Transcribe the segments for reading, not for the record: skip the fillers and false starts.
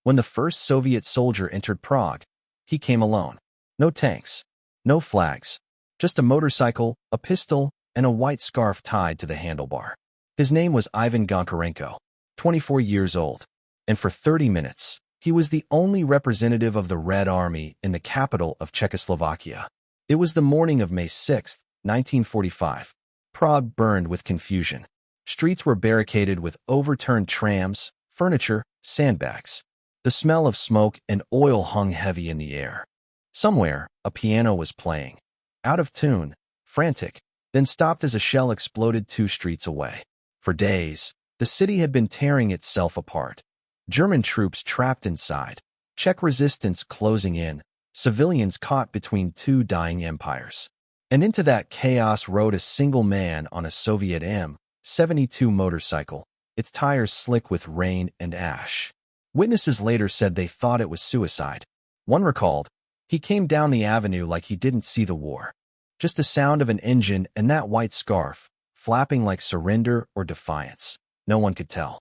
When the first Soviet soldier entered Prague, he came alone. No tanks, no flags, just a motorcycle, a pistol, and a white scarf tied to the handlebar. His name was Ivan Goncharenko, 24 years old, and for 30 minutes, he was the only representative of the Red Army in the capital of Czechoslovakia. It was the morning of May 6, 1945. Prague burned with confusion. Streets were barricaded with overturned trams, furniture, sandbags. The smell of smoke and oil hung heavy in the air. Somewhere, a piano was playing. Out of tune, frantic, then stopped as a shell exploded 2 streets away. For days, the city had been tearing itself apart. German troops trapped inside, Czech resistance closing in, civilians caught between 2 dying empires. And into that chaos rode a single man on a Soviet M72 motorcycle, its tires slick with rain and ash. Witnesses later said they thought it was suicide. One recalled, "He came down the avenue like he didn't see the war. Just the sound of an engine and that white scarf, flapping like surrender or defiance. No one could tell."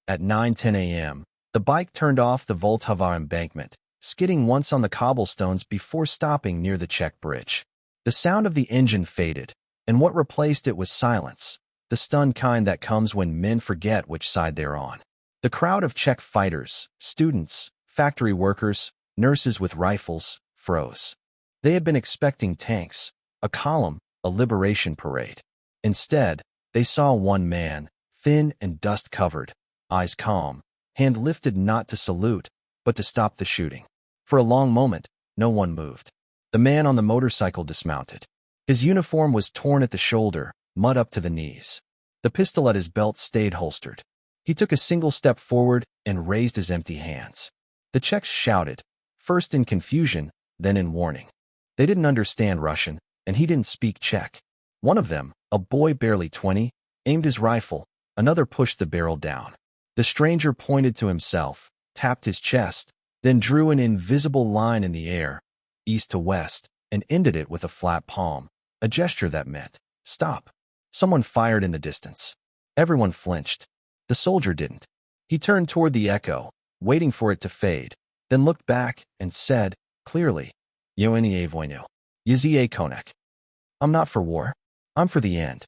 At 9:10 a.m., the bike turned off the Vltava embankment, skidding once on the cobblestones before stopping near the Czech bridge. The sound of the engine faded, and what replaced it was silence, the stunned kind that comes when men forget which side they're on. The crowd of Czech fighters, students, factory workers, nurses with rifles, froze. They had been expecting tanks, a column, a liberation parade. Instead, they saw one man, thin and dust-covered, eyes calm, hand lifted not to salute, but to stop the shooting. For a long moment, no one moved. The man on the motorcycle dismounted. His uniform was torn at the shoulder, mud up to the knees. The pistol at his belt stayed holstered. He took a single step forward and raised his empty hands. The Czechs shouted, first in confusion, then in warning. They didn't understand Russian, and he didn't speak Czech. One of them, a boy barely 20, aimed his rifle, another pushed the barrel down. The stranger pointed to himself, tapped his chest, then drew an invisible line in the air, east to west, and ended it with a flat palm, a gesture that meant, stop. Someone fired in the distance. Everyone flinched. The soldier didn't. He turned toward the echo, waiting for it to fade, then looked back and said, clearly, "Yo nie wojnu. Yzie konek." I'm not for war. I'm for the end.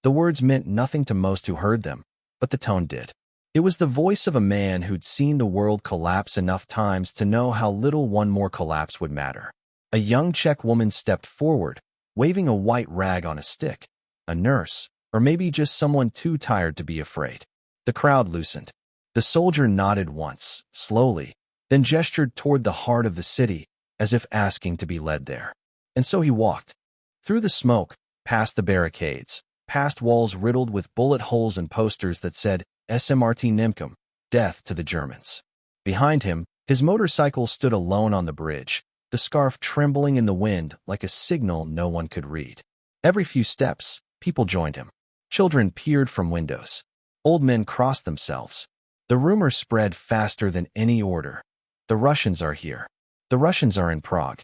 The words meant nothing to most who heard them, but the tone did. It was the voice of a man who'd seen the world collapse enough times to know how little one more collapse would matter. A young Czech woman stepped forward, waving a white rag on a stick. A nurse, or maybe just someone too tired to be afraid. The crowd loosened. The soldier nodded once, slowly, then gestured toward the heart of the city, as if asking to be led there. And so he walked. Through the smoke, past the barricades, past walls riddled with bullet holes and posters that said, "SMRT Nimkum," death to the Germans. Behind him, his motorcycle stood alone on the bridge, the scarf trembling in the wind like a signal no one could read. Every few steps, people joined him. Children peered from windows. Old men crossed themselves. The rumor spread faster than any order. The Russians are here. The Russians are in Prague.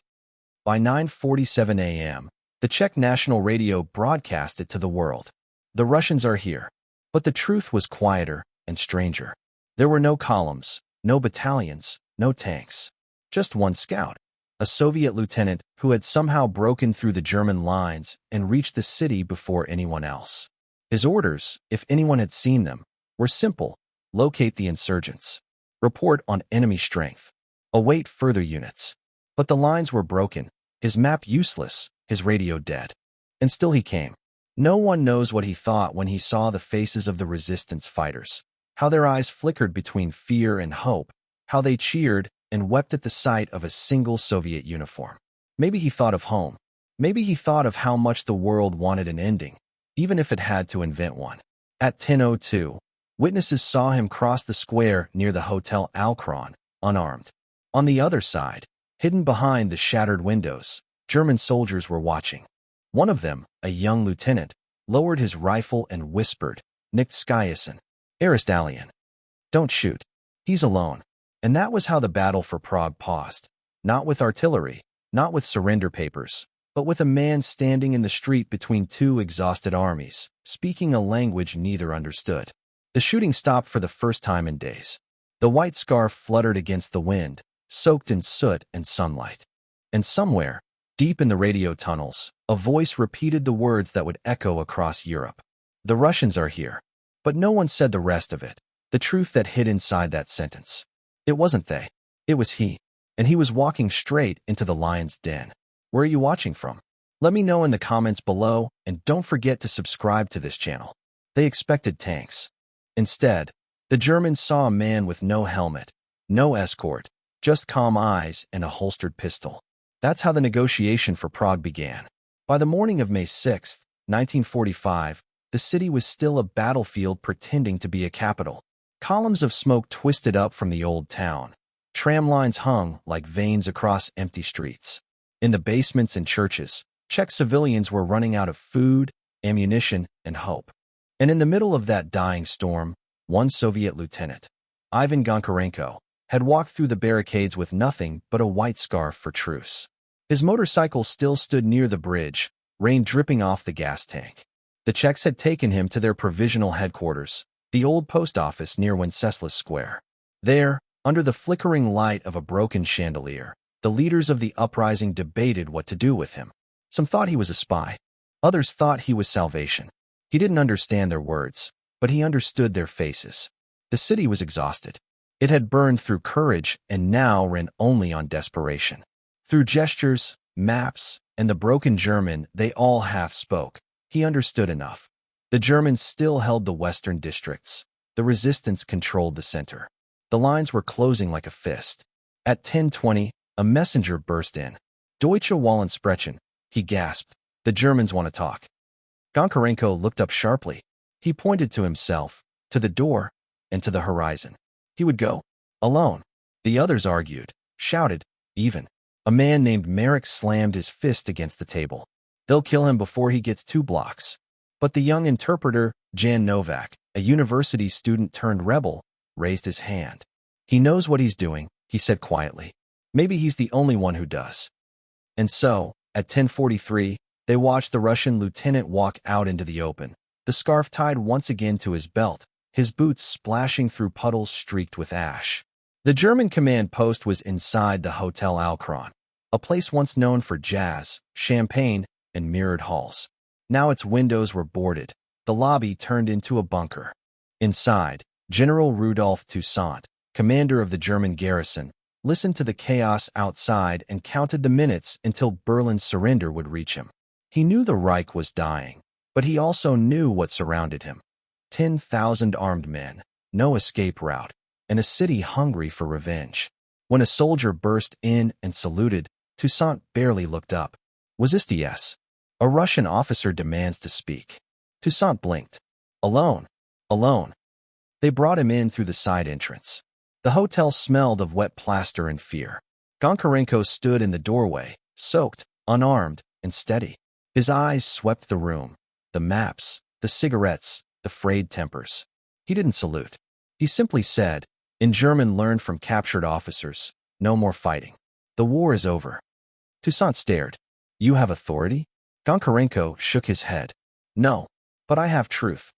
By 9:47 a.m., the Czech national radio broadcast it to the world. The Russians are here. But the truth was quieter and stranger. There were no columns, no battalions, no tanks. Just one scout, a Soviet lieutenant who had somehow broken through the German lines and reached the city before anyone else. His orders, if anyone had seen them, were simple: locate the insurgents, report on enemy strength, await further units. But the lines were broken, his map useless, his radio dead. And still he came. No one knows what he thought when he saw the faces of the resistance fighters, how their eyes flickered between fear and hope, how they cheered and wept at the sight of a single Soviet uniform. Maybe he thought of home. Maybe he thought of how much the world wanted an ending, even if it had to invent one. At 10:02, witnesses saw him cross the square near the Hotel Alcron, unarmed. On the other side, hidden behind the shattered windows, German soldiers were watching. One of them, a young lieutenant, lowered his rifle and whispered, "Nicht schießen, ist alien." Don't shoot. He's alone. And that was how the battle for Prague paused. Not with artillery, not with surrender papers, but with a man standing in the street between 2 exhausted armies, speaking a language neither understood. The shooting stopped for the first time in days. The white scarf fluttered against the wind, soaked in soot and sunlight. And somewhere, deep in the radio tunnels, a voice repeated the words that would echo across Europe. The Russians are here. But no one said the rest of it, the truth that hid inside that sentence. It wasn't they. It was he. And he was walking straight into the lion's den. Where are you watching from? Let me know in the comments below, and don't forget to subscribe to this channel. They expected tanks. Instead, the Germans saw a man with no helmet, no escort, just calm eyes and a holstered pistol. That's how the negotiation for Prague began. By the morning of May 6, 1945, the city was still a battlefield pretending to be a capital. Columns of smoke twisted up from the old town. Tram lines hung like veins across empty streets. In the basements and churches, Czech civilians were running out of food, ammunition, and hope. And in the middle of that dying storm, one Soviet lieutenant, Ivan Goncharenko, had walked through the barricades with nothing but a white scarf for truce. His motorcycle still stood near the bridge, rain dripping off the gas tank. The Czechs had taken him to their provisional headquarters, the old post office near Wenceslas Square. There, under the flickering light of a broken chandelier, the leaders of the uprising debated what to do with him. Some thought he was a spy. Others thought he was salvation. He didn't understand their words, but he understood their faces. The city was exhausted. It had burned through courage and now ran only on desperation. Through gestures, maps, and the broken German they all half spoke, he understood enough. The Germans still held the western districts. The resistance controlled the center. The lines were closing like a fist. At 10:20, a messenger burst in. Deutsche Wollen sprechen, he gasped. The Germans want to talk. Goncharenko looked up sharply. He pointed to himself, to the door, and to the horizon. He would go. Alone. The others argued, shouted, even. A man named Marek slammed his fist against the table. They'll kill him before he gets 2 blocks. But the young interpreter, Jan Novak, a university student turned rebel, raised his hand. He knows what he's doing, he said quietly. Maybe he's the only one who does. And so, at 10:43, they watched the Russian lieutenant walk out into the open, the scarf tied once again to his belt, his boots splashing through puddles streaked with ash. The German command post was inside the Hotel Alcron, a place once known for jazz, champagne, and mirrored halls. Now its windows were boarded, the lobby turned into a bunker. Inside, General Rudolf Toussaint, commander of the German garrison, listened to the chaos outside and counted the minutes until Berlin's surrender would reach him. He knew the Reich was dying, but he also knew what surrounded him. 10,000 armed men, no escape route, and a city hungry for revenge. When a soldier burst in and saluted, Toussaint barely looked up. Was this yes? A Russian officer demands to speak. Toussaint blinked. Alone. Alone. They brought him in through the side entrance. The hotel smelled of wet plaster and fear. Goncharenko stood in the doorway, soaked, unarmed, and steady. His eyes swept the room. The maps, the cigarettes, the frayed tempers. He didn't salute. He simply said, in German learned from captured officers, no more fighting. The war is over. Toussaint stared. You have authority? Goncharenko shook his head. No, but I have truth.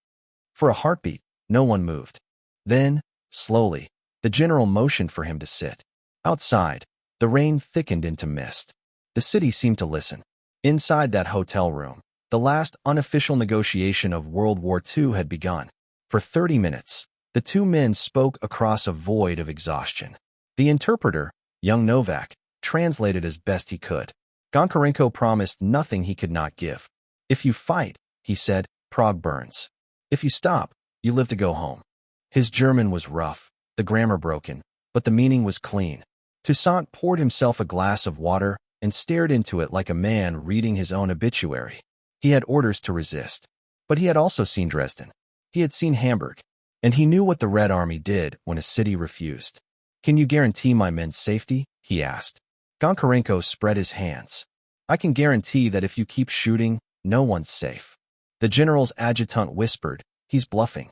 For a heartbeat, no one moved. Then, slowly, the general motioned for him to sit. Outside, the rain thickened into mist. The city seemed to listen. Inside that hotel room, the last unofficial negotiation of World War II had begun. For 30 minutes, the two men spoke across a void of exhaustion. The interpreter, young Novak, translated as best he could. Goncharenko promised nothing he could not give. If you fight, he said, Prague burns. If you stop, you live to go home. His German was rough, the grammar broken, but the meaning was clean. Toussaint poured himself a glass of water and stared into it like a man reading his own obituary. He had orders to resist. But he had also seen Dresden. He had seen Hamburg. And he knew what the Red Army did when a city refused. Can you guarantee my men's safety? He asked. Goncharenko spread his hands. I can guarantee that if you keep shooting, no one's safe. The general's adjutant whispered, he's bluffing.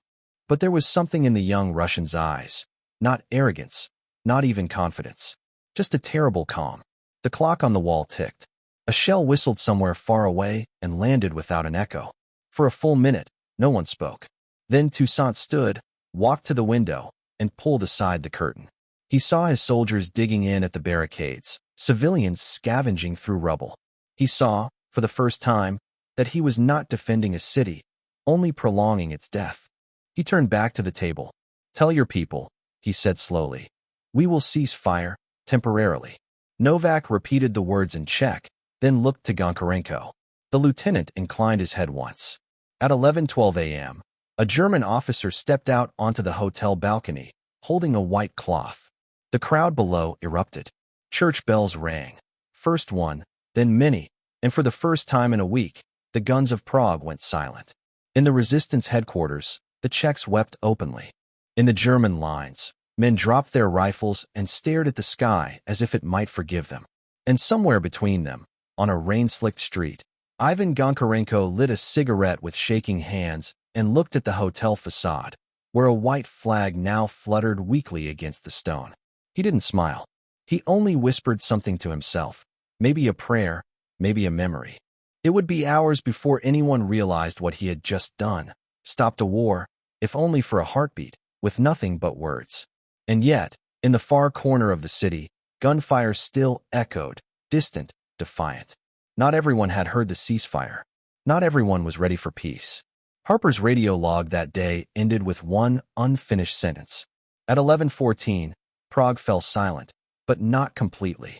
But there was something in the young Russian's eyes. Not arrogance, not even confidence. Just a terrible calm. The clock on the wall ticked. A shell whistled somewhere far away and landed without an echo. For a full minute, no one spoke. Then Toussaint stood, walked to the window, and pulled aside the curtain. He saw his soldiers digging in at the barricades, civilians scavenging through rubble. He saw, for the first time, that he was not defending a city, only prolonging its death. He turned back to the table. "Tell your people," he said slowly. "We will cease fire, temporarily." Novak repeated the words in Czech, then looked to Goncharenko. The lieutenant inclined his head once. At 11:12 a.m., a German officer stepped out onto the hotel balcony, holding a white cloth. The crowd below erupted. Church bells rang. First one, then many, and for the first time in a week, the guns of Prague went silent. In the resistance headquarters, the Czechs wept openly. In the German lines, men dropped their rifles and stared at the sky as if it might forgive them. And somewhere between them, on a rain-slicked street, Ivan Goncharenko lit a cigarette with shaking hands and looked at the hotel facade, where a white flag now fluttered weakly against the stone. He didn't smile. He only whispered something to himself, maybe a prayer, maybe a memory. It would be hours before anyone realized what he had just done, stopped a war, if only for a heartbeat, with nothing but words. And yet, in the far corner of the city, gunfire still echoed, distant, defiant. Not everyone had heard the ceasefire. Not everyone was ready for peace. Harper's radio log that day ended with one unfinished sentence. At 11:14, Prague fell silent, but not completely.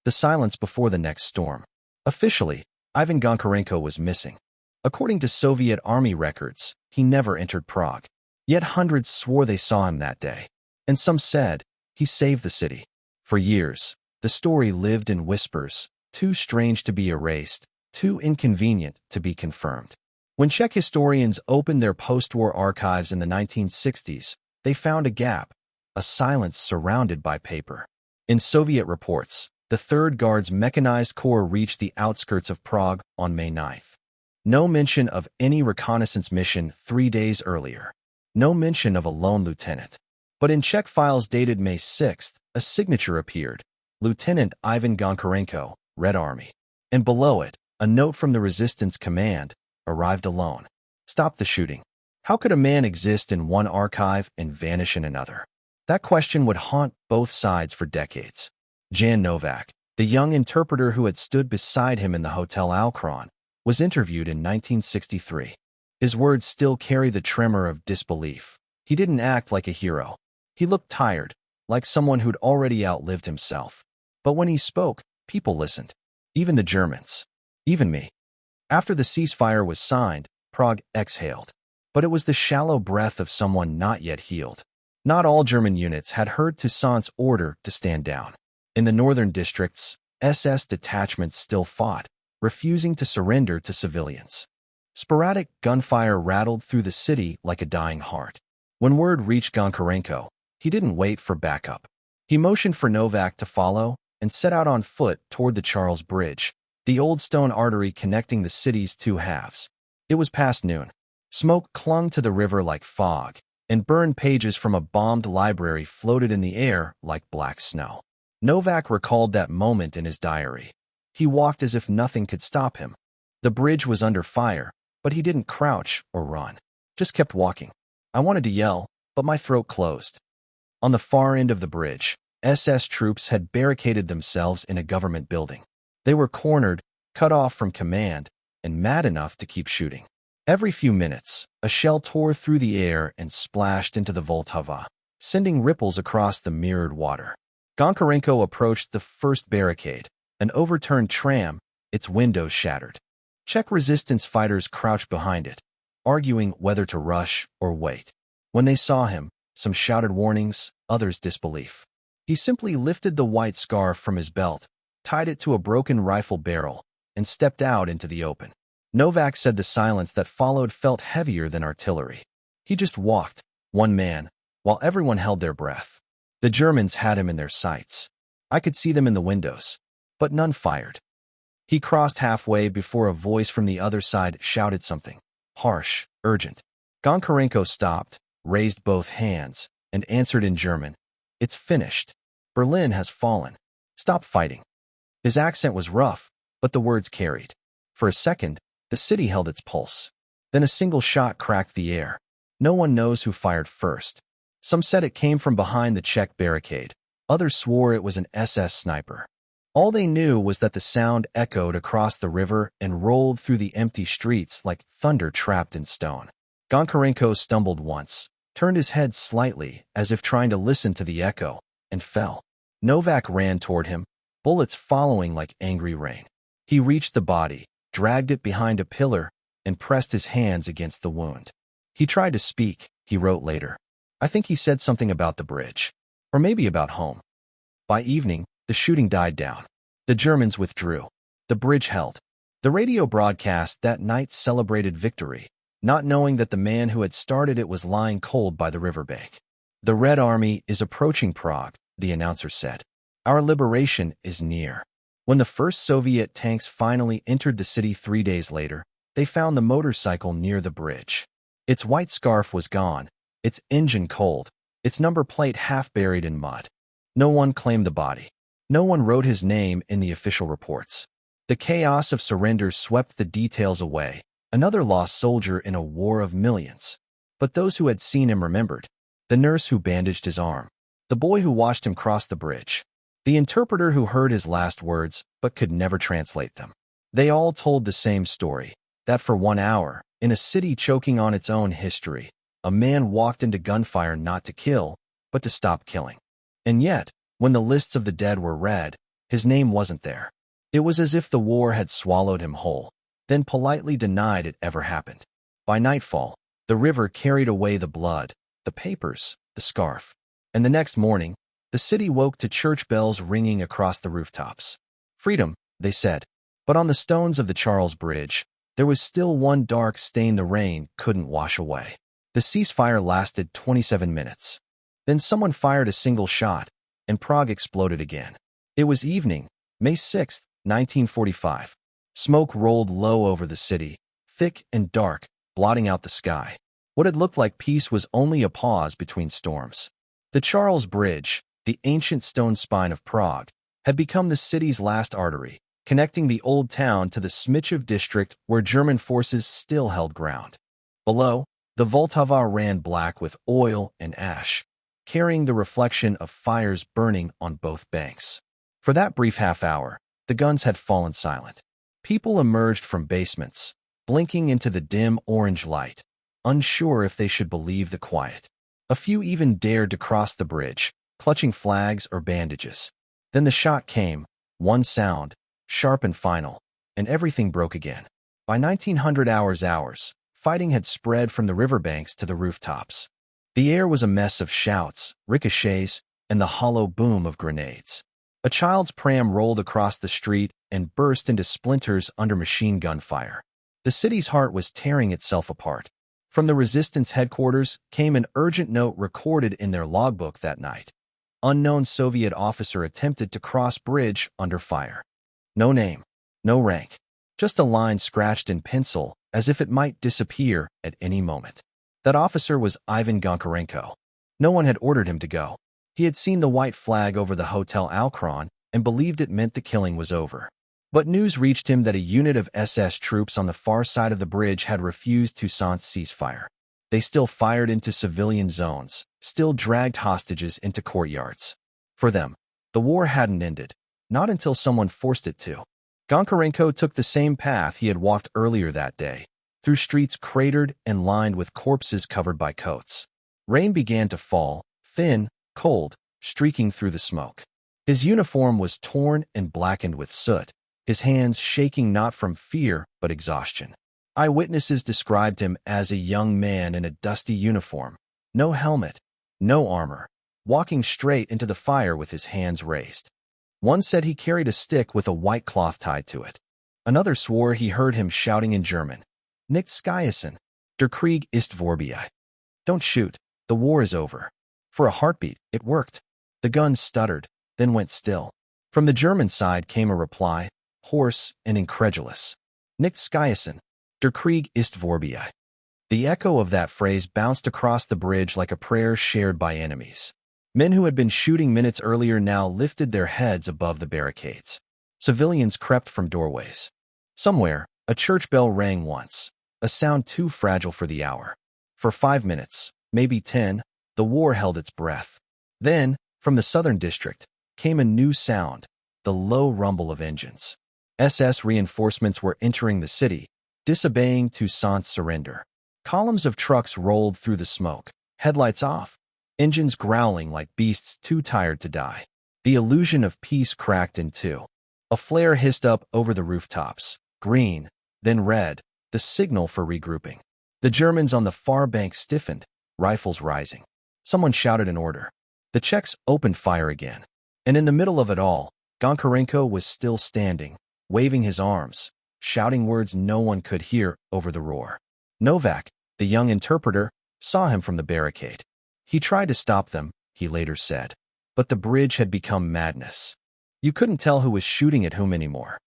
The silence before the next storm. Officially, Ivan Goncharenko was missing. According to Soviet army records, he never entered Prague. Yet hundreds swore they saw him that day. And some said, he saved the city. For years, the story lived in whispers, too strange to be erased, too inconvenient to be confirmed. When Czech historians opened their post-war archives in the 1960s, they found a gap, a silence surrounded by paper. In Soviet reports, the 3rd Guards Mechanized Corps reached the outskirts of Prague on May 9th. No mention of any reconnaissance mission 3 days earlier. No mention of a lone lieutenant. But in Czech files dated May 6th, a signature appeared. Lieutenant Ivan Goncharenko, Red Army. And below it, a note from the Resistance Command, arrived alone. Stop the shooting. How could a man exist in one archive and vanish in another? That question would haunt both sides for decades. Jan Novak, the young interpreter who had stood beside him in the Hotel Alcron, was interviewed in 1963. His words still carry the tremor of disbelief. He didn't act like a hero. He looked tired, like someone who'd already outlived himself. But when he spoke, people listened. Even the Germans. Even me. After the ceasefire was signed, Prague exhaled. But it was the shallow breath of someone not yet healed. Not all German units had heard Toussaint's order to stand down. In the northern districts, SS detachments still fought, refusing to surrender to civilians. Sporadic gunfire rattled through the city like a dying heart. When word reached Goncharenko, he didn't wait for backup. He motioned for Novak to follow and set out on foot toward the Charles Bridge, the old stone artery connecting the city's two halves. It was past noon. Smoke clung to the river like fog, and burned pages from a bombed library floated in the air like black snow. Novak recalled that moment in his diary. He walked as if nothing could stop him. The bridge was under fire, but he didn't crouch or run, just kept walking. I wanted to yell, but my throat closed. On the far end of the bridge, SS troops had barricaded themselves in a government building. They were cornered, cut off from command, and mad enough to keep shooting. Every few minutes, a shell tore through the air and splashed into the Vltava, sending ripples across the mirrored water. Goncharenko approached the first barricade, an overturned tram, its windows shattered. Czech resistance fighters crouched behind it, arguing whether to rush or wait. When they saw him, some shouted warnings, others disbelief. He simply lifted the white scarf from his belt, tied it to a broken rifle barrel, and stepped out into the open. Novak said the silence that followed felt heavier than artillery. He just walked, one man, while everyone held their breath. The Germans had him in their sights. I could see them in the windows, but none fired. He crossed halfway before a voice from the other side shouted something, harsh, urgent. Goncharenko stopped, raised both hands, and answered in German, "It's finished. Berlin has fallen. Stop fighting." His accent was rough, but the words carried. For a second, the city held its pulse. Then a single shot cracked the air. No one knows who fired first. Some said it came from behind the Czech barricade. Others swore it was an SS sniper. All they knew was that the sound echoed across the river and rolled through the empty streets like thunder trapped in stone. Goncharenko stumbled once, turned his head slightly as if trying to listen to the echo, and fell. Novak ran toward him, bullets following like angry rain. He reached the body, dragged it behind a pillar, and pressed his hands against the wound. He tried to speak, he wrote later. I think he said something about the bridge. Or maybe about home. By evening, the shooting died down. The Germans withdrew. The bridge held. The radio broadcast that night celebrated victory, not knowing that the man who had started it was lying cold by the riverbank. The Red Army is approaching Prague, the announcer said. Our liberation is near. When the first Soviet tanks finally entered the city 3 days later, they found the motorcycle near the bridge. Its white scarf was gone, its engine cold, its number plate half buried in mud. No one claimed the body. No one wrote his name in the official reports. The chaos of surrender swept the details away, another lost soldier in a war of millions. But those who had seen him remembered. The nurse who bandaged his arm. The boy who watched him cross the bridge. The interpreter who heard his last words but could never translate them. They all told the same story, that for 1 hour, in a city choking on its own history, a man walked into gunfire not to kill, but to stop killing. And yet, when the lists of the dead were read, his name wasn't there. It was as if the war had swallowed him whole, then politely denied it ever happened. By nightfall, the river carried away the blood, the papers, the scarf. And the next morning, the city woke to church bells ringing across the rooftops. Freedom, they said. But on the stones of the Charles Bridge, there was still one dark stain the rain couldn't wash away. The ceasefire lasted 27 minutes. Then someone fired a single shot, and Prague exploded again. It was evening, May 6, 1945. Smoke rolled low over the city, thick and dark, blotting out the sky. What had looked like peace was only a pause between storms. The Charles Bridge, the ancient stone spine of Prague, had become the city's last artery, connecting the old town to the Smychov district where German forces still held ground. Below, the Vltava ran black with oil and ash, carrying the reflection of fires burning on both banks. For that brief half hour, the guns had fallen silent. People emerged from basements, blinking into the dim orange light, unsure if they should believe the quiet. A few even dared to cross the bridge, clutching flags or bandages. Then the shot came, one sound, sharp and final, and everything broke again. By 1900 hours, fighting had spread from the riverbanks to the rooftops. The air was a mess of shouts, ricochets, and the hollow boom of grenades. A child's pram rolled across the street and burst into splinters under machine gun fire. The city's heart was tearing itself apart. From the resistance headquarters came an urgent note recorded in their logbook that night. Unknown Soviet officer attempted to cross bridge under fire. No name, no rank, just a line scratched in pencil as if it might disappear at any moment. That officer was Ivan Goncharenko. No one had ordered him to go. He had seen the white flag over the Hotel Alcron and believed it meant the killing was over. But news reached him that a unit of SS troops on the far side of the bridge had refused Toussaint's ceasefire. They still fired into civilian zones, still dragged hostages into courtyards. For them, the war hadn't ended, not until someone forced it to. Goncharenko took the same path he had walked earlier that day, through streets cratered and lined with corpses covered by coats. Rain began to fall, thin, cold, streaking through the smoke. His uniform was torn and blackened with soot, his hands shaking not from fear but exhaustion. Eyewitnesses described him as a young man in a dusty uniform, no helmet, no armor, walking straight into the fire with his hands raised. One said he carried a stick with a white cloth tied to it. Another swore he heard him shouting in German, "Nicht schießen, der Krieg ist vorbei." Don't shoot, the war is over. For a heartbeat, it worked. The guns stuttered, then went still. From the German side came a reply, hoarse and incredulous. "Nicht schießen, der Krieg ist vorbei." The echo of that phrase bounced across the bridge like a prayer shared by enemies. Men who had been shooting minutes earlier now lifted their heads above the barricades. Civilians crept from doorways. Somewhere, a church bell rang once, a sound too fragile for the hour. For 5 minutes, maybe 10, The war held its breath. Then, from the southern district, came a new sound, the low rumble of engines. SS reinforcements were entering the city, disobeying Toussaint's surrender. Columns of trucks rolled through the smoke, headlights off, engines growling like beasts too tired to die. The illusion of peace cracked in two. A flare hissed up over the rooftops, green, then red, the signal for regrouping. The Germans on the far bank stiffened, rifles rising. Someone shouted an order. The Czechs opened fire again. And in the middle of it all, Goncharenko was still standing, waving his arms, shouting words no one could hear over the roar. Novak, the young interpreter, saw him from the barricade. He tried to stop them, he later said. But the bridge had become madness. You couldn't tell who was shooting at whom anymore.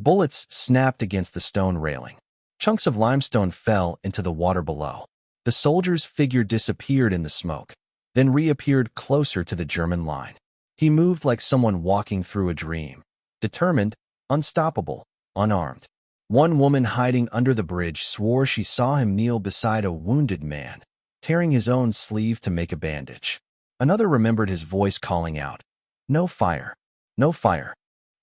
Bullets snapped against the stone railing. Chunks of limestone fell into the water below. The soldier's figure disappeared in the smoke, then reappeared closer to the German line. He moved like someone walking through a dream, determined, unstoppable, unarmed. One woman hiding under the bridge swore she saw him kneel beside a wounded man, tearing his own sleeve to make a bandage. Another remembered his voice calling out, "No fire, no fire,"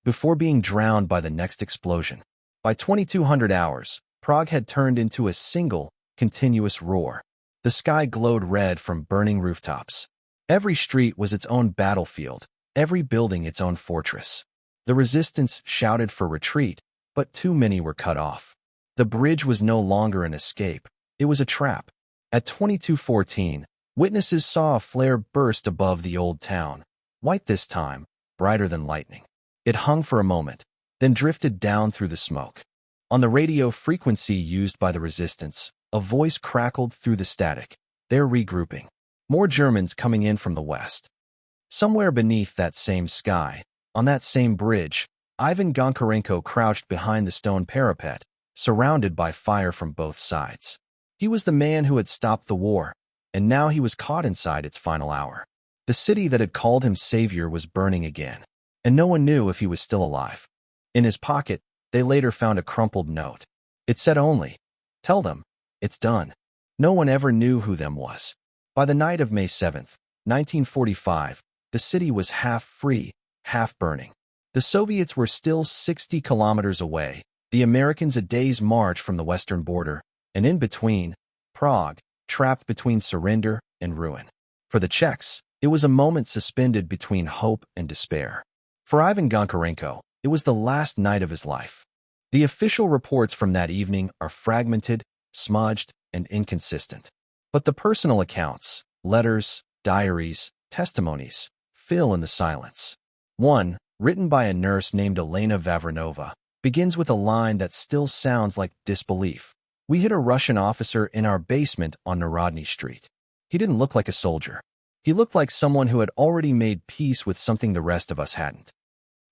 before being drowned by the next explosion. By 2200 hours, Prague had turned into a single, continuous roar. The sky glowed red from burning rooftops. Every street was its own battlefield, every building its own fortress. The resistance shouted for retreat, but too many were cut off. The bridge was no longer an escape, it was a trap. At 2214, witnesses saw a flare burst above the old town, white this time, brighter than lightning. It hung for a moment, then drifted down through the smoke. On the radio frequency used by the resistance, a voice crackled through the static. They're regrouping. More Germans coming in from the west. Somewhere beneath that same sky, on that same bridge, Ivan Goncharenko crouched behind the stone parapet, surrounded by fire from both sides. He was the man who had stopped the war, and now he was caught inside its final hour. The city that had called him savior was burning again, and no one knew if he was still alive. In his pocket, they later found a crumpled note. It said only, "Tell them, it's done." No one ever knew who them was. By the night of May 7th, 1945, the city was half free, half burning. The Soviets were still 60 kilometers away, the Americans a day's march from the western border, and in between, Prague, trapped between surrender and ruin. For the Czechs, it was a moment suspended between hope and despair. For Ivan Goncharenko, it was the last night of his life. The official reports from that evening are fragmented, smudged, and inconsistent. But the personal accounts, letters, diaries, testimonies, fill in the silence. One, written by a nurse named Elena Vavrinova, begins with a line that still sounds like disbelief. "We hit a Russian officer in our basement on Narodny Street. He didn't look like a soldier. He looked like someone who had already made peace with something the rest of us hadn't."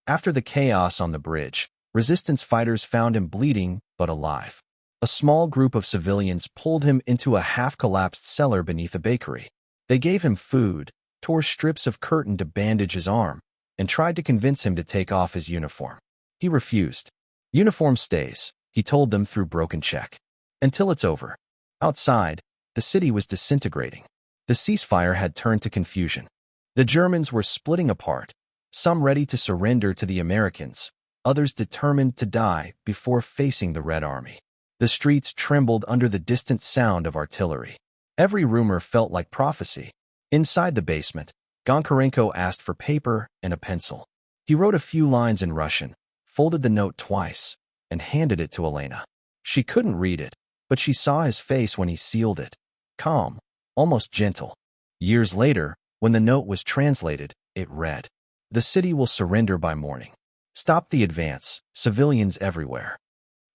After the chaos on the bridge, resistance fighters found him bleeding but alive. A small group of civilians pulled him into a half-collapsed cellar beneath a bakery. They gave him food, tore strips of curtain to bandage his arm, and tried to convince him to take off his uniform. He refused. "Uniform stays," he told them through broken Czech. "Until it's over." Outside, the city was disintegrating. The ceasefire had turned to confusion. The Germans were splitting apart, some ready to surrender to the Americans, others determined to die before facing the Red Army. The streets trembled under the distant sound of artillery. Every rumor felt like prophecy. Inside the basement, Goncharenko asked for paper and a pencil. He wrote a few lines in Russian, folded the note twice, and handed it to Elena. She couldn't read it, but she saw his face when he sealed it. Calm, almost gentle. Years later, when the note was translated, it read, "The city will surrender by morning. Stop the advance, civilians everywhere."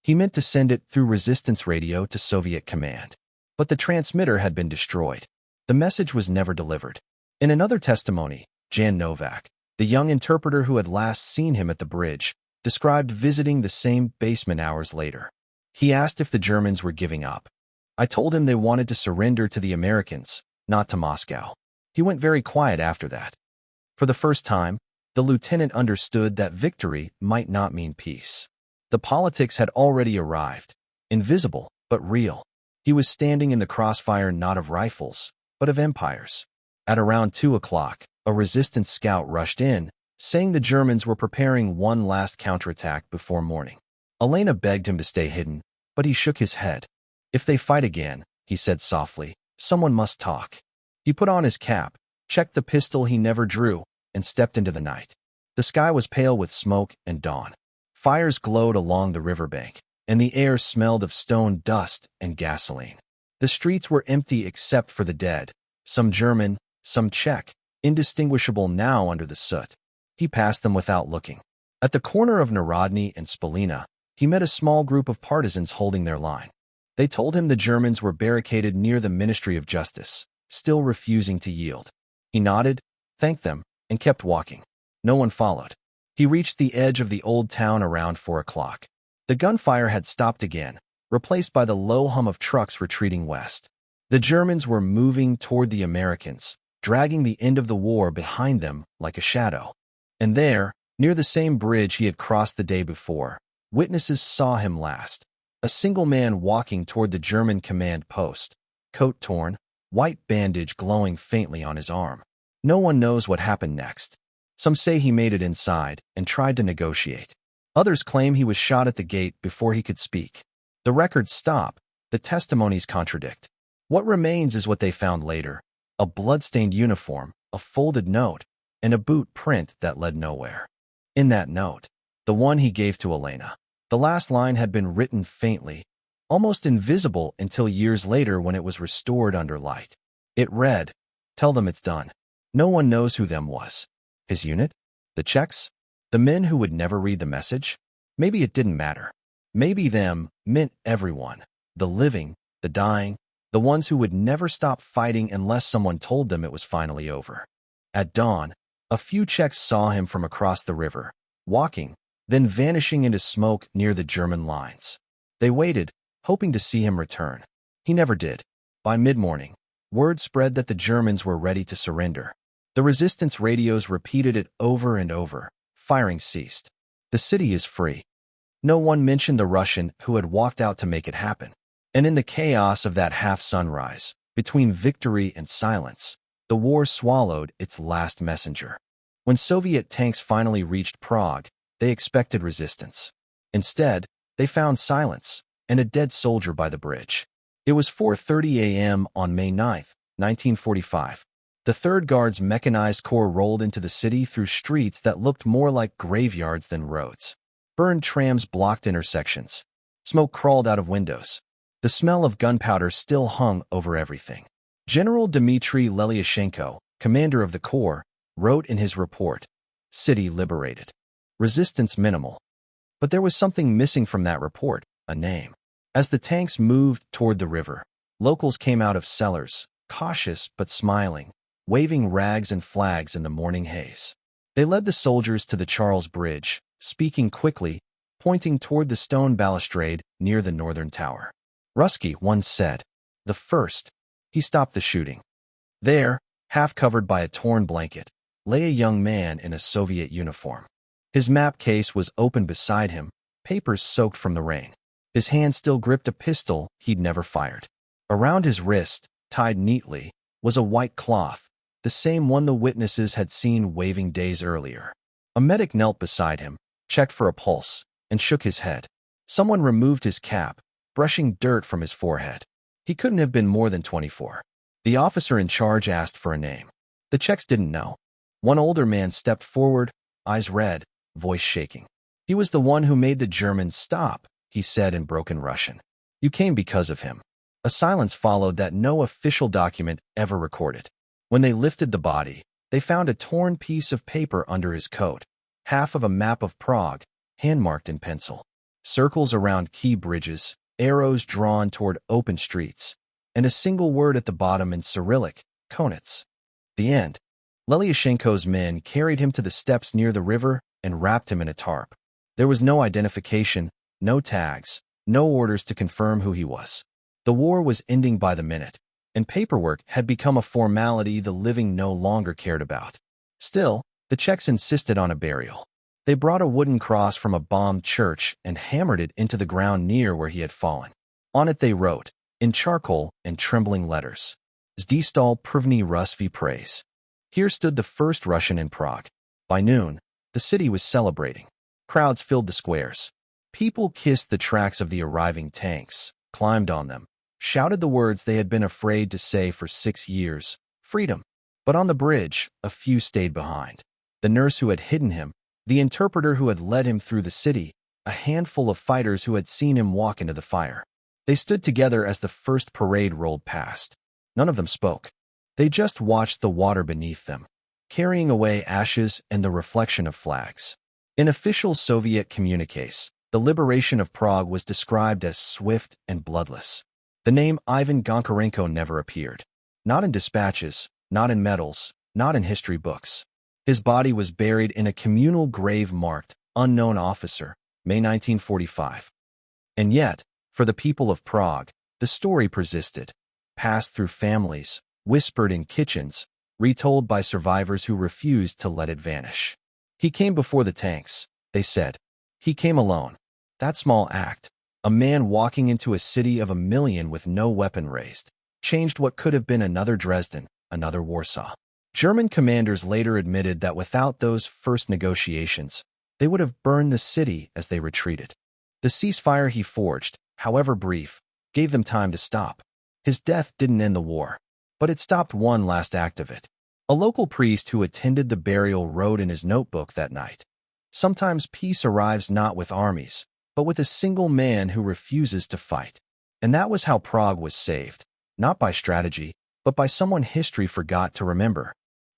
He meant to send it through resistance radio to Soviet command. But the transmitter had been destroyed. The message was never delivered. In another testimony, Jan Novak, the young interpreter who had last seen him at the bridge, described visiting the same basement hours later. He asked if the Germans were giving up. "I told him they wanted to surrender to the Americans, not to Moscow." He went very quiet after that. For the first time, the lieutenant understood that victory might not mean peace. The politics had already arrived, invisible but real. He was standing in the crossfire not of rifles, but of empires. At around 2 o'clock, a resistance scout rushed in, saying the Germans were preparing one last counterattack before morning. Elena begged him to stay hidden, but he shook his head. "If they fight again," he said softly, "someone must talk." He put on his cap, checked the pistol he never drew, and stepped into the night. The sky was pale with smoke and dawn. Fires glowed along the riverbank, and the air smelled of stone dust and gasoline. The streets were empty except for the dead, some German, some Czech, indistinguishable now under the soot. He passed them without looking. At the corner of Narodny and Spalina, he met a small group of partisans holding their line. They told him the Germans were barricaded near the Ministry of Justice, still refusing to yield. He nodded, thanked them, and kept walking. No one followed. He reached the edge of the old town around 4 o'clock. The gunfire had stopped again, replaced by the low hum of trucks retreating west. The Germans were moving toward the Americans, dragging the end of the war behind them like a shadow. And there, near the same bridge he had crossed the day before, witnesses saw him last. A single man walking toward the German command post, coat torn, white bandage glowing faintly on his arm. No one knows what happened next. Some say he made it inside and tried to negotiate. Others claim he was shot at the gate before he could speak. The records stop, the testimonies contradict. What remains is what they found later: a blood-stained uniform, a folded note, and a boot print that led nowhere. In that note, the one he gave to Elena, the last line had been written faintly, almost invisible until years later when it was restored under light. It read, "Tell them it's done." No one knows who them was. His unit? The Czechs? The men who would never read the message? Maybe it didn't matter. Maybe them meant everyone, the living, the dying, the ones who would never stop fighting unless someone told them it was finally over. At dawn, a few Czechs saw him from across the river, walking, then vanishing into smoke near the German lines. They waited, hoping to see him return. He never did. By mid-morning, word spread that the Germans were ready to surrender. The resistance radios repeated it over and over. Firing ceased. The city is free. No one mentioned the Russian who had walked out to make it happen. And in the chaos of that half-sunrise, between victory and silence, the war swallowed its last messenger. When Soviet tanks finally reached Prague, they expected resistance. Instead, they found silence and a dead soldier by the bridge. It was 4:30 a.m. on May 9, 1945. The 3rd Guards Mechanized Corps rolled into the city through streets that looked more like graveyards than roads. Burned trams blocked intersections. Smoke crawled out of windows. The smell of gunpowder still hung over everything. General Dmitry Lelyashenko, commander of the Corps, wrote in his report, "City liberated. Resistance minimal." But there was something missing from that report, a name. As the tanks moved toward the river, locals came out of cellars, cautious but smiling, waving rags and flags in the morning haze. They led the soldiers to the Charles Bridge, speaking quickly, pointing toward the stone balustrade near the northern tower. Rusky once said, "The first." He stopped the shooting. There, half covered by a torn blanket, lay a young man in a Soviet uniform. His map case was open beside him, papers soaked from the rain. His hand still gripped a pistol he'd never fired. Around his wrist, tied neatly, was a white cloth, the same one the witnesses had seen waving days earlier. A medic knelt beside him, checked for a pulse, and shook his head. Someone removed his cap, brushing dirt from his forehead. He couldn't have been more than 24. The officer in charge asked for a name. The Czechs didn't know. One older man stepped forward, eyes red, voice shaking. "He was the one who made the Germans stop," he said in broken Russian. "You came because of him." A silence followed that no official document ever recorded. When they lifted the body, they found a torn piece of paper under his coat, half of a map of Prague, hand-marked in pencil. Circles around key bridges, arrows drawn toward open streets, and a single word at the bottom in Cyrillic, Konets. The end. Lelyashenko's men carried him to the steps near the river and wrapped him in a tarp. There was no identification, no tags, no orders to confirm who he was. The war was ending by the minute, and paperwork had become a formality the living no longer cared about. Still, the Czechs insisted on a burial. They brought a wooden cross from a bombed church and hammered it into the ground near where he had fallen. On it they wrote, in charcoal and trembling letters, Zdistal první Rusvi praise. Here stood the first Russian in Prague. By noon, the city was celebrating. Crowds filled the squares. People kissed the tracks of the arriving tanks, climbed on them, shouted the words they had been afraid to say for 6 years, freedom. But on the bridge, a few stayed behind. The nurse who had hidden him, the interpreter who had led him through the city, a handful of fighters who had seen him walk into the fire. They stood together as the first parade rolled past. None of them spoke. They just watched the water beneath them, carrying away ashes and the reflection of flags. In official Soviet communiques, the liberation of Prague was described as swift and bloodless. The name Ivan Goncharenko never appeared. Not in dispatches, not in medals, not in history books. His body was buried in a communal grave marked Unknown Officer, May 1945. And yet, for the people of Prague, the story persisted, passed through families, whispered in kitchens, retold by survivors who refused to let it vanish. He came before the tanks, they said. He came alone. That small act, a man walking into a city of 1 million with no weapon raised, changed what could have been another Dresden, another Warsaw. German commanders later admitted that without those first negotiations, they would have burned the city as they retreated. The ceasefire he forged, however brief, gave them time to stop. His death didn't end the war, but it stopped one last act of it. A local priest who attended the burial wrote in his notebook that night, "Sometimes peace arrives not with armies, but with a single man who refuses to fight." And that was how Prague was saved, not by strategy, but by someone history forgot to remember.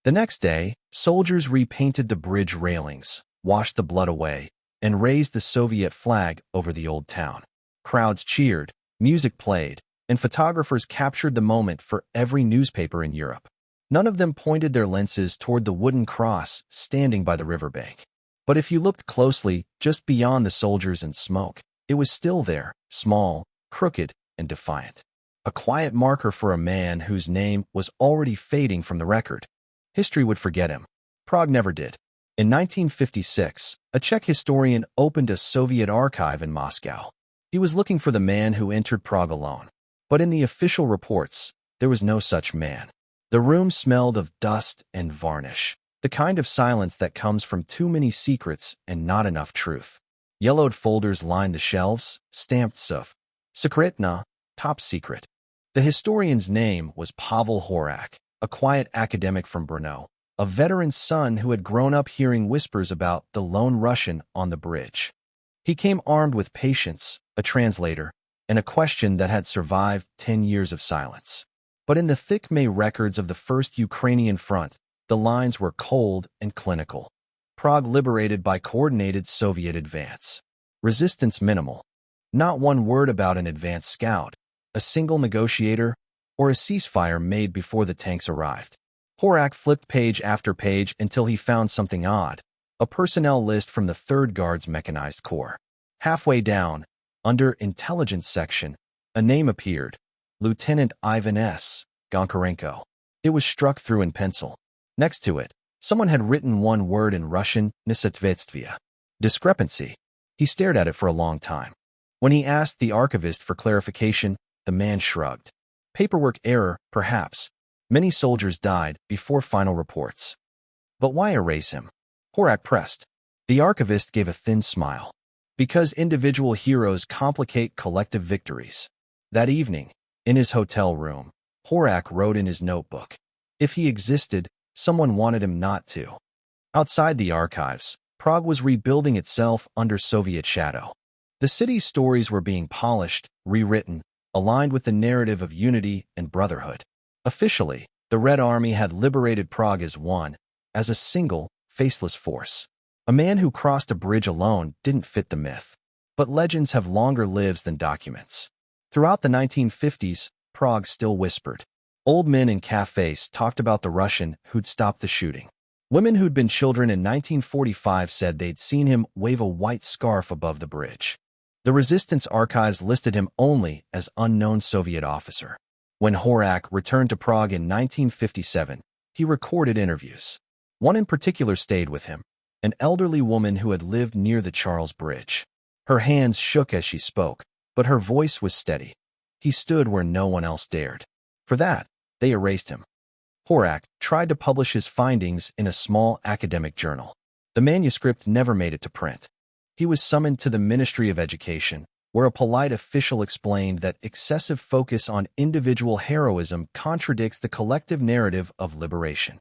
The next day, soldiers repainted the bridge railings, washed the blood away, and raised the Soviet flag over the old town. Crowds cheered, music played, and photographers captured the moment for every newspaper in Europe. None of them pointed their lenses toward the wooden cross standing by the riverbank. But if you looked closely, just beyond the soldiers and smoke, it was still there, small, crooked, and defiant. A quiet marker for a man whose name was already fading from the record. History would forget him. Prague never did. In 1956, a Czech historian opened a Soviet archive in Moscow. He was looking for the man who entered Prague alone. But in the official reports, there was no such man. The room smelled of dust and varnish, the kind of silence that comes from too many secrets and not enough truth. Yellowed folders lined the shelves, stamped SUF. Sekretna, top secret. The historian's name was Pavel Horak, a quiet academic from Brno, a veteran's son who had grown up hearing whispers about the lone Russian on the bridge. He came armed with patience, a translator, and a question that had survived 10 years of silence. But in the thick May records of the First Ukrainian Front, the lines were cold and clinical. Prague liberated by coordinated Soviet advance. Resistance minimal. Not one word about an advance scout, a single negotiator, or a ceasefire made before the tanks arrived. Horak flipped page after page until he found something odd, a personnel list from the 3rd Guards Mechanized Corps. Halfway down, under Intelligence section, a name appeared, Lieutenant Ivan S. Goncharenko. It was struck through in pencil. Next to it, someone had written one word in Russian, Nesotvetstvia. Discrepancy. He stared at it for a long time. When he asked the archivist for clarification, the man shrugged. Paperwork error, perhaps. Many soldiers died before final reports. But why erase him? Horak pressed. The archivist gave a thin smile. Because individual heroes complicate collective victories. That evening, in his hotel room, Horak wrote in his notebook. If he existed, someone wanted him not to. Outside the archives, Prague was rebuilding itself under Soviet shadow. The city's stories were being polished, rewritten, aligned with the narrative of unity and brotherhood. Officially, the Red Army had liberated Prague as one, as a single, faceless force. A man who crossed a bridge alone didn't fit the myth. But legends have longer lives than documents. Throughout the 1950s, Prague still whispered. Old men in cafes talked about the Russian who'd stopped the shooting. Women who'd been children in 1945 said they'd seen him wave a white scarf above the bridge. The resistance archives listed him only as unknown Soviet officer. When Horak returned to Prague in 1957, he recorded interviews. One in particular stayed with him, an elderly woman who had lived near the Charles Bridge. Her hands shook as she spoke, but her voice was steady. He stood where no one else dared. For that, They erased him. Horak tried to publish his findings in a small academic journal. The manuscript never made it to print. He was summoned to the Ministry of Education, where a polite official explained that excessive focus on individual heroism contradicts the collective narrative of liberation.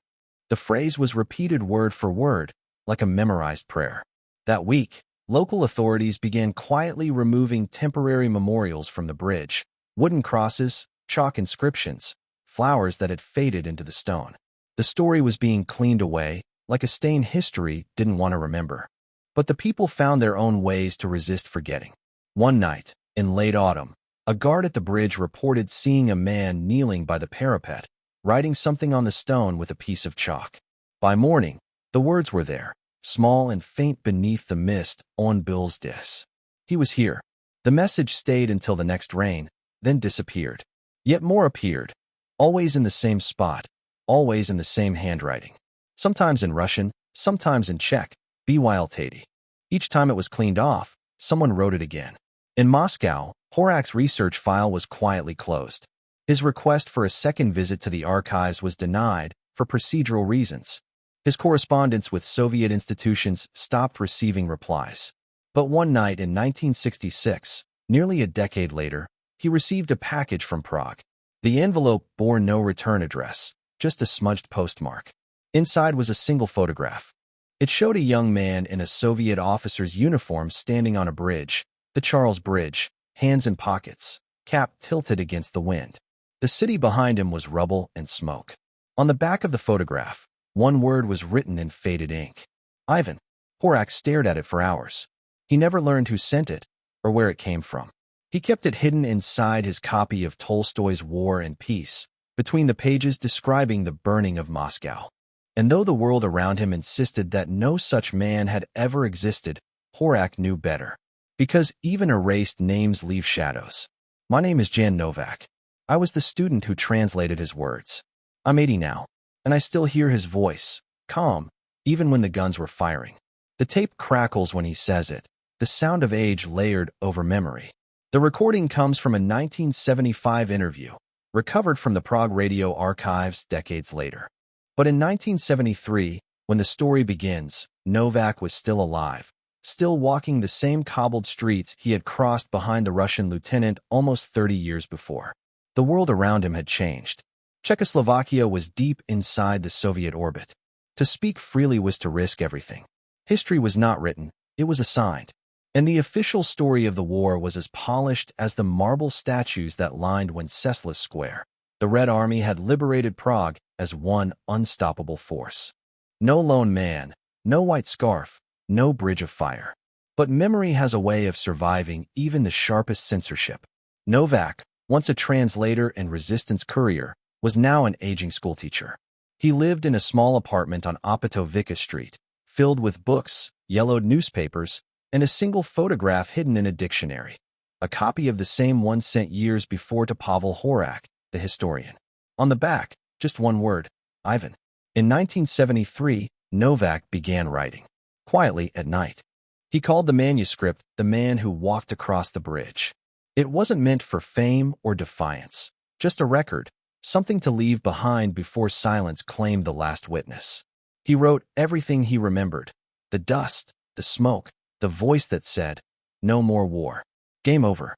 The phrase was repeated word for word, like a memorized prayer. That week, local authorities began quietly removing temporary memorials from the bridge, wooden crosses, chalk inscriptions, flowers that had faded into the stone. The story was being cleaned away, like a stain history didn't want to remember. But the people found their own ways to resist forgetting. One night, in late autumn, a guard at the bridge reported seeing a man kneeling by the parapet, writing something on the stone with a piece of chalk. By morning, the words were there, small and faint beneath the mist on Bill's dis. He was here. The message stayed until the next rain, then disappeared. Yet more appeared, always in the same spot, always in the same handwriting. Sometimes in Russian, sometimes in Czech, Byltady. Each time it was cleaned off, someone wrote it again. In Moscow, Horak's research file was quietly closed. His request for a second visit to the archives was denied for procedural reasons. His correspondence with Soviet institutions stopped receiving replies. But one night in 1966, nearly a decade later, he received a package from Prague. The envelope bore no return address, just a smudged postmark. Inside was a single photograph. It showed a young man in a Soviet officer's uniform standing on a bridge, the Charles Bridge, hands in pockets, cap tilted against the wind. The city behind him was rubble and smoke. On the back of the photograph, one word was written in faded ink. Ivan. Horak stared at it for hours. He never learned who sent it or where it came from. He kept it hidden inside his copy of Tolstoy's War and Peace, between the pages describing the burning of Moscow. And though the world around him insisted that no such man had ever existed, Horak knew better. Because even erased names leave shadows. My name is Jan Novak. I was the student who translated his words. I'm 80 now, and I still hear his voice, calm, even when the guns were firing. The tape crackles when he says it, the sound of age layered over memory. The recording comes from a 1975 interview, recovered from the Prague radio archives decades later. But in 1973, when the story begins, Novak was still alive, still walking the same cobbled streets he had crossed behind the Russian lieutenant almost 30 years before. The world around him had changed. Czechoslovakia was deep inside the Soviet orbit. To speak freely was to risk everything. History was not written, it was assigned. And the official story of the war was as polished as the marble statues that lined Wenceslas Square. The Red Army had liberated Prague as one unstoppable force. No lone man, no white scarf, no bridge of fire. But memory has a way of surviving even the sharpest censorship. Novak, once a translator and resistance courier, was now an aging schoolteacher. He lived in a small apartment on Opatovica Street, filled with books, yellowed newspapers, and a single photograph hidden in a dictionary. A copy of the same one sent years before to Pavel Horak, the historian. On the back, just one word, Ivan. In 1973, Novak began writing, quietly at night. He called the manuscript The Man Who Walked Across the Bridge. It wasn't meant for fame or defiance, just a record, something to leave behind before silence claimed the last witness. He wrote everything he remembered, the dust, the smoke, the voice that said, "No more war. Game over."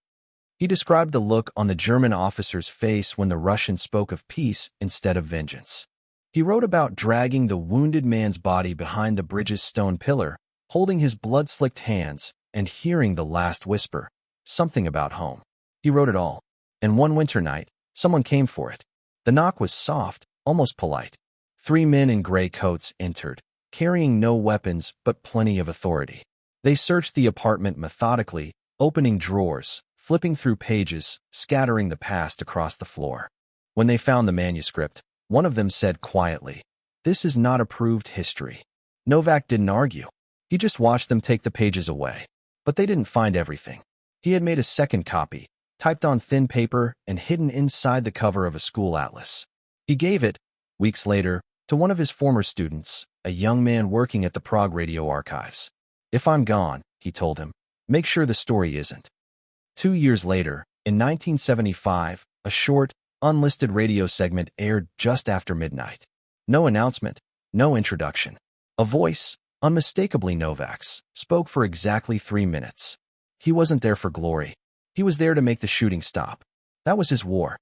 He described the look on the German officer's face when the Russian spoke of peace instead of vengeance. He wrote about dragging the wounded man's body behind the bridge's stone pillar, holding his blood-slicked hands, and hearing the last whisper, something about home. He wrote it all. And one winter night, someone came for it. The knock was soft, almost polite. 3 men in gray coats entered, carrying no weapons but plenty of authority. They searched the apartment methodically, opening drawers, flipping through pages, scattering the past across the floor. When they found the manuscript, one of them said quietly, "This is not approved history." Novak didn't argue. He just watched them take the pages away. But they didn't find everything. He had made a second copy, typed on thin paper and hidden inside the cover of a school atlas. He gave it, weeks later, to one of his former students, a young man working at the Prague radio archives. "If I'm gone," he told him, "make sure the story isn't." 2 years later, in 1975, a short, unlisted radio segment aired just after midnight. No announcement, no introduction. A voice, unmistakably Novak's, spoke for exactly 3 minutes. He wasn't there for glory. He was there to make the shooting stop. That was his war.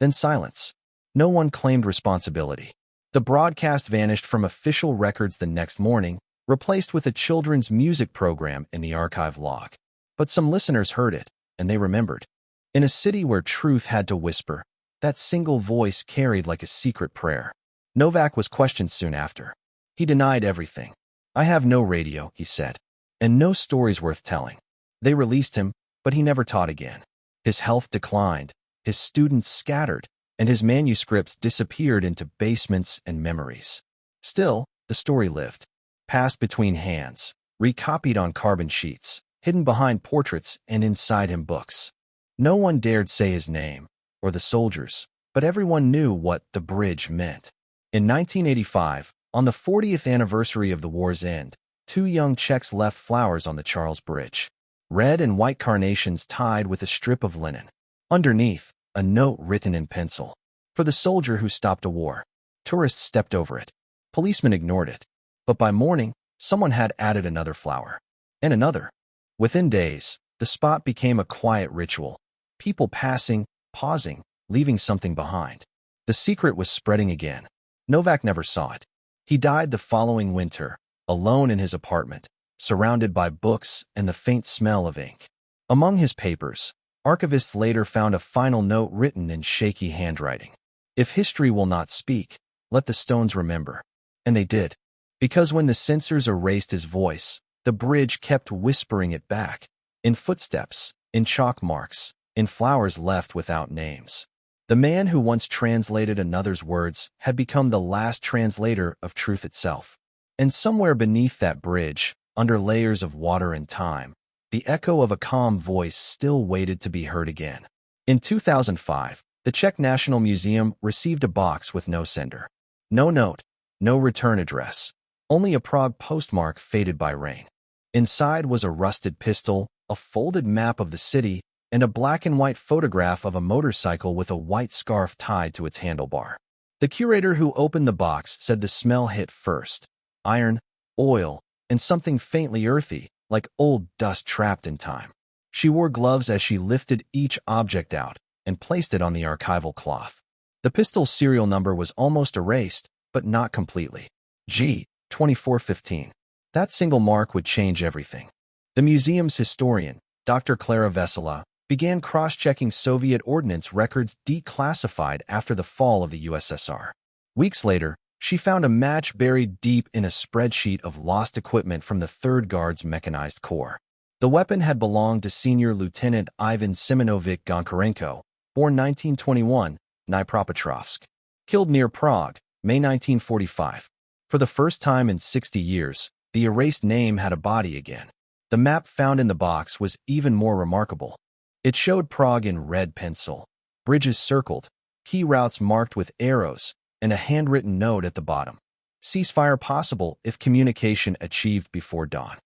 Then silence. No one claimed responsibility. The broadcast vanished from official records the next morning, replaced with a children's music program in the archive log. But some listeners heard it, and they remembered. In a city where truth had to whisper, that single voice carried like a secret prayer. Novak was questioned soon after. He denied everything. "I have no radio," he said, "and no stories worth telling." They released him, but he never taught again. His health declined, his students scattered, and his manuscripts disappeared into basements and memories. Still, the story lived, passed between hands, recopied on carbon sheets, hidden behind portraits and inside him books. No one dared say his name, or the soldiers, but everyone knew what the bridge meant. In 1985, on the 40th anniversary of the war's end, 2 young Czechs left flowers on the Charles Bridge. Red and white carnations tied with a strip of linen. Underneath, a note written in pencil. For the soldier who stopped a war. Tourists stepped over it. Policemen ignored it. But by morning, someone had added another flower. And another. Within days, the spot became a quiet ritual. People passing, pausing, leaving something behind. The secret was spreading again. Novak never saw it. He died the following winter, alone in his apartment, surrounded by books and the faint smell of ink. Among his papers, archivists later found a final note written in shaky handwriting. "If history will not speak, let the stones remember." And they did. Because when the censors erased his voice, the bridge kept whispering it back, in footsteps, in chalk marks, in flowers left without names. The man who once translated another's words had become the last translator of truth itself. And somewhere beneath that bridge, under layers of water and time, the echo of a calm voice still waited to be heard again. In 2005, the Czech National Museum received a box with no sender. No note, no return address, only a Prague postmark faded by rain. Inside was a rusted pistol, a folded map of the city, and a black and white photograph of a motorcycle with a white scarf tied to its handlebar. The curator who opened the box said the smell hit first: iron, oil, and something faintly earthy, like old dust trapped in time. She wore gloves as she lifted each object out and placed it on the archival cloth. The pistol's serial number was almost erased, but not completely. G. 2415. That single mark would change everything. The museum's historian, Dr. Klara Vesela, began cross-checking Soviet ordnance records declassified after the fall of the USSR. Weeks later, she found a match buried deep in a spreadsheet of lost equipment from the 3rd Guards Mechanized Corps. The weapon had belonged to Senior Lieutenant Ivan Simonovich Goncharenko, born 1921, Dnipropetrovsk. Killed near Prague, May 1945. For the first time in 60 years, the erased name had a body again. The map found in the box was even more remarkable. It showed Prague in red pencil, bridges circled, key routes marked with arrows, and a handwritten note at the bottom. Ceasefire possible if communication achieved before dawn.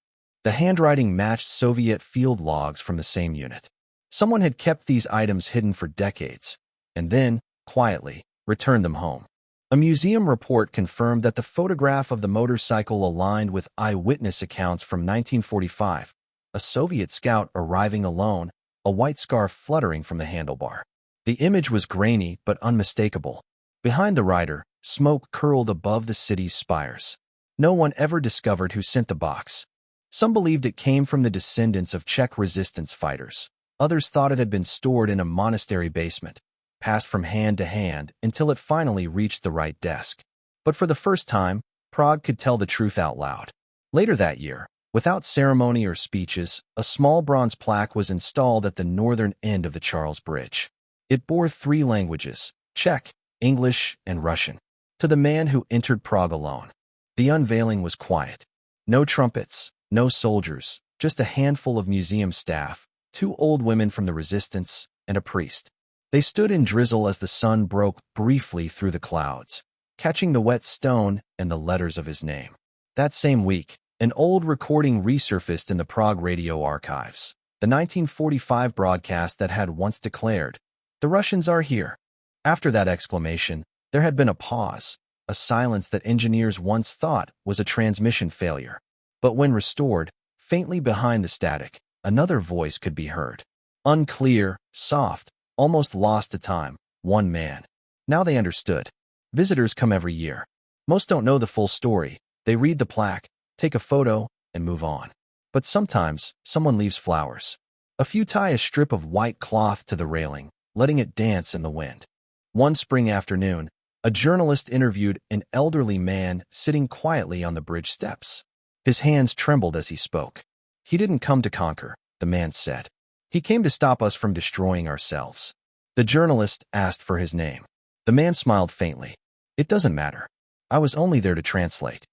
The handwriting matched Soviet field logs from the same unit. Someone had kept these items hidden for decades, and then, quietly, returned them home. A museum report confirmed that the photograph of the motorcycle aligned with eyewitness accounts from 1945, a Soviet scout arriving alone, a white scarf fluttering from the handlebar. The image was grainy but unmistakable. Behind the rider, smoke curled above the city's spires. No one ever discovered who sent the box. Some believed it came from the descendants of Czech resistance fighters. Others thought it had been stored in a monastery basement, passed from hand to hand until it finally reached the right desk. But for the first time, Prague could tell the truth out loud. Later that year, without ceremony or speeches, a small bronze plaque was installed at the northern end of the Charles Bridge. It bore 3 languages: Czech, English, and Russian. To the man who entered Prague alone. The unveiling was quiet. No trumpets, no soldiers, just a handful of museum staff, 2 old women from the resistance, and a priest. They stood in drizzle as the sun broke briefly through the clouds, catching the wet stone and the letters of his name. That same week, an old recording resurfaced in the Prague radio archives. The 1945 broadcast that had once declared, "The Russians are here." After that exclamation, there had been a pause, a silence that engineers once thought was a transmission failure. But when restored, faintly behind the static, another voice could be heard. Unclear, soft, almost lost to time, one man. Now they understood. Visitors come every year. Most don't know the full story. They read the plaque, take a photo, and move on. But sometimes, someone leaves flowers. A few tie a strip of white cloth to the railing, letting it dance in the wind. One spring afternoon, a journalist interviewed an elderly man sitting quietly on the bridge steps. His hands trembled as he spoke. "He didn't come to conquer," the man said. "He came to stop us from destroying ourselves." The journalist asked for his name. The man smiled faintly. "It doesn't matter. I was only there to translate."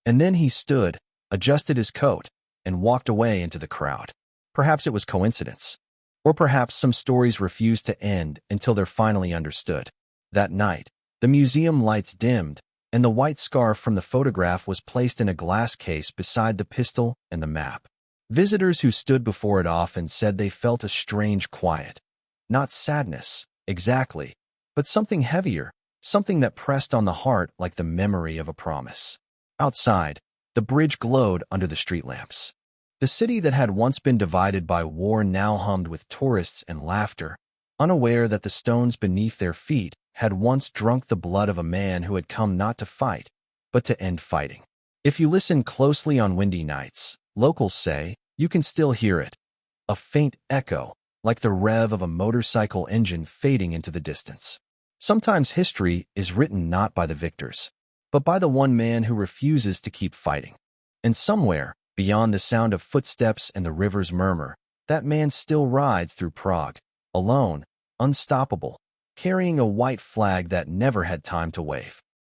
And then he stood, adjusted his coat, and walked away into the crowd. Perhaps it was coincidence. Or perhaps some stories refused to end until they're finally understood. That night, the museum lights dimmed, and the white scarf from the photograph was placed in a glass case beside the pistol and the map. Visitors who stood before it often said they felt a strange quiet. Not sadness, exactly, but something heavier, something that pressed on the heart like the memory of a promise. Outside, the bridge glowed under the street lamps. The city that had once been divided by war now hummed with tourists and laughter, unaware that the stones beneath their feet had once drunk the blood of a man who had come not to fight, but to end fighting. If you listen closely on windy nights, locals say, you can still hear it. A faint echo, like the rev of a motorcycle engine fading into the distance. Sometimes history is written not by the victors, but by the one man who refuses to keep fighting. And somewhere, beyond the sound of footsteps and the river's murmur, that man still rides through Prague, alone, unstoppable, carrying a white flag that never had time to wave.